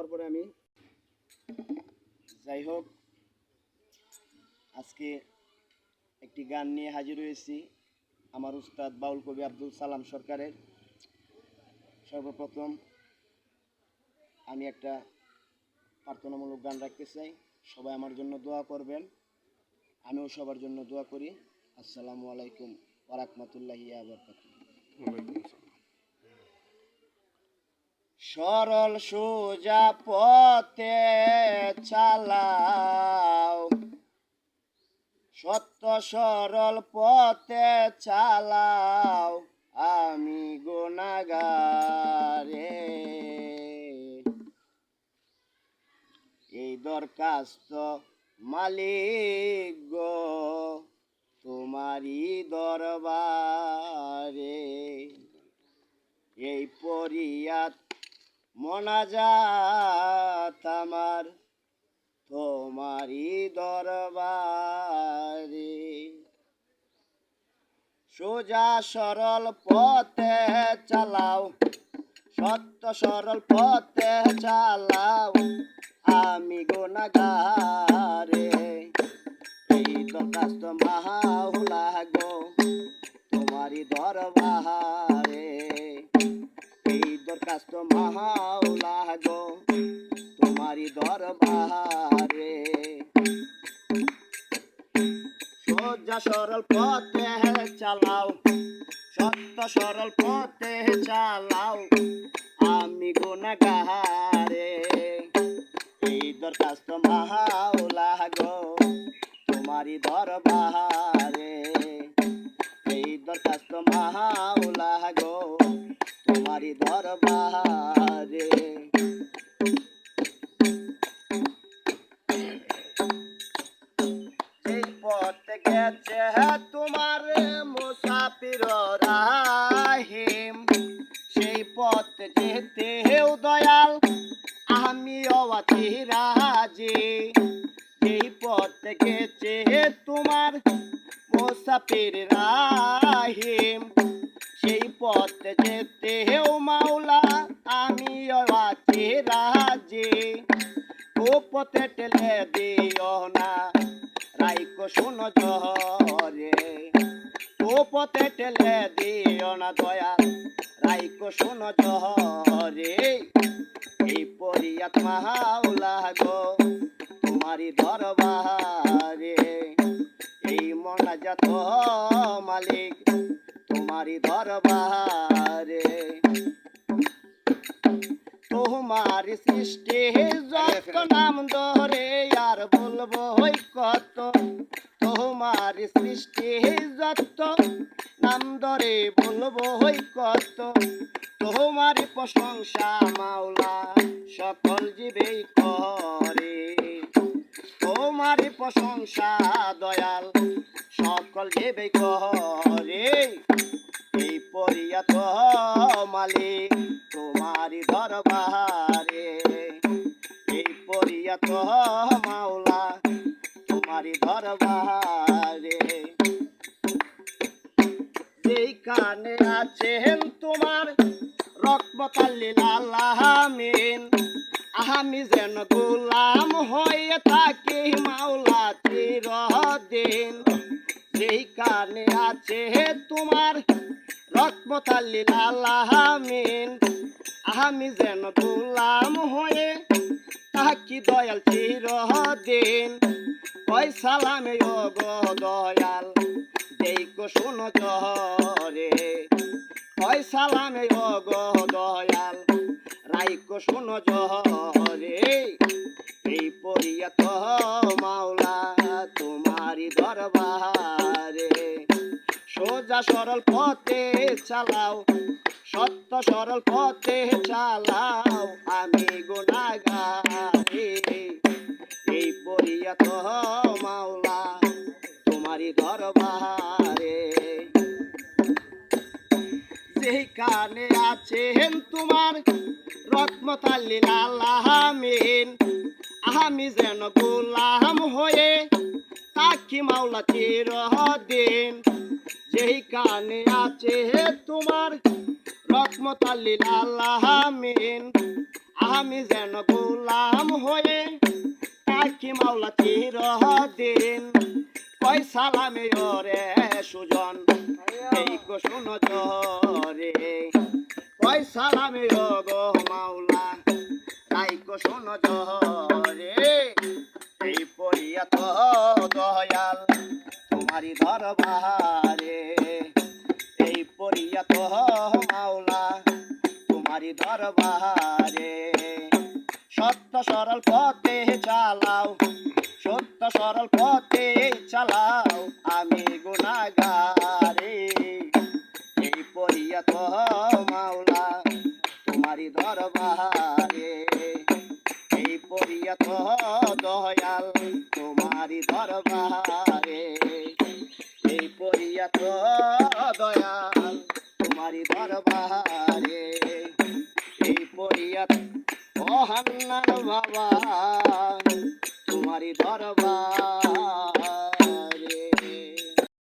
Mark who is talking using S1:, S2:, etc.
S1: হওয়ার পরে আমি যাই হোক আজকে একটি গান নিয়ে হাজির হয়েছি আমার উস্তাদ বাউল কবি আব্দুল সালাম সরকারের। সর্বপ্রথম আমি একটা প্রার্থনামূলক গান রাখতে চাই, সবাই আমার জন্য দোয়া করবেন, আমিও সবার জন্য দোয়া করি। আসসালামু আলাইকুম ওয়া রাহমাতুল্লাহি ওয়া বারাকাতুহু। সরল সোজা পথে চালাও, সত্য সরল পথে চালাও, আমি গুনাহগারে এই দরখাস্ত মালিক গো তোমারই দরবারে, এই ফরিয়াদ মোনাজাত আমার তোমারই দরবারে। সোজা সরল পথে চালাও, সত্য সরল পথে চালাও, আমি গুনাহগারে এই দরখাস্ত মাওলা গো তোমারই দরবারে, এই দরখাস্ত মাওলা গো তোমারই দরবারে। সোজা সরল পথে চালাও, সত্য সরল পথে চালাও, আমি গুনাহগারে এই দরখাস্ত মাওলা গো তোমারই দরবারে, এই দরখাস্ত মাওলা গো তোমারই দরবারে। এই পথে গেছে তোমার মুসাফির রাহিম, সেই পথে যেতেও দয়াল আমিও আছি রাজি। এই পথে গেছে তোমার মুসাফির রাহিম, সেই পথে যেতেও মাওলা আমিও আছি রাজি। ও পথে ঠেলে দিও না রাইকো শোনো জহরে, ও পথে ঠেলে দিও না দয়াল রাইকো শোনো জহরে, এই ফরিয়াদ মাওলা গো তোমারই দরবারে, এই মোনাজাত মালিক তোমারই দরবারে। তোমার সৃষ্টি যত নাম ধরে আর বলবো কত, তোমার সৃষ্টি যত নাম ধরে বলবো কত, তোমার প্রশংসা মাওলা সকল জীবেই করে, তোমার প্রশংসা দয়াল সকল জীবেই করে, এই ফরিয়াদ মালিক তোমারই দরবারে, এই ফরিয়াদ মাওলা তোমারই দরবারে। যেইখানে আছেন তোমার রহমতুল লিল আলামিন, আমি যেন গোলাম হয়ে থাকি মাওলা চিরদিন। যেইখানে আছে তোমার রহমতুল লিল আলামিন, আমি যেন গোলাম হয়ে থাকি দয়াল চিরদিন। কয় সালামে ও গো দয়াল দেখো শোনো জহরে, কয় সালামে ও গো দয়াল রাইকো শোনো জহরে, এই ফরিয়াদ মাওলা তোমারই দরবারে। সোজা সরল পথে চালাও, সত্য সরল পথে চালাও, আমি গুনাহগারে এই ফরিয়াদ মাওলা তোমারই দরবারে। যেখানে আছেন তোমার রহমতুল লিল আলামিন, আমি যেন গোলাম হয়ে থাকি মাওলা চিরদিন। যেখানে আছে তোমার রহমতুল লিল আলামিন, আমি যেন গোলাম হয়ে থাকি মাওলা চিরদিন। কয় সালামে ওরে সুজন এই কুসুন জরে, কয় সালামে ও গো মাওলা তাই কুসুন জরে। এই পড়িয়া তো দয়াল তোমারি দরবারে, এই পড়িয়া তো মাওলা তোমারি দরবারে। সত্য সরল পথে চালাও, সত্য সরল পথে চালাও, আমি গুনাহগারে। এই পড়িয়া তো মাওলা তোমারি দরবারে, এই পড়িয়া তো দয়াল তোমারি দরবারে, এই পড়িয়া তো দয়াল তোমারি দরবারে, এই পড়িয়া ও হান্নান বাবা তোমারি দরবার।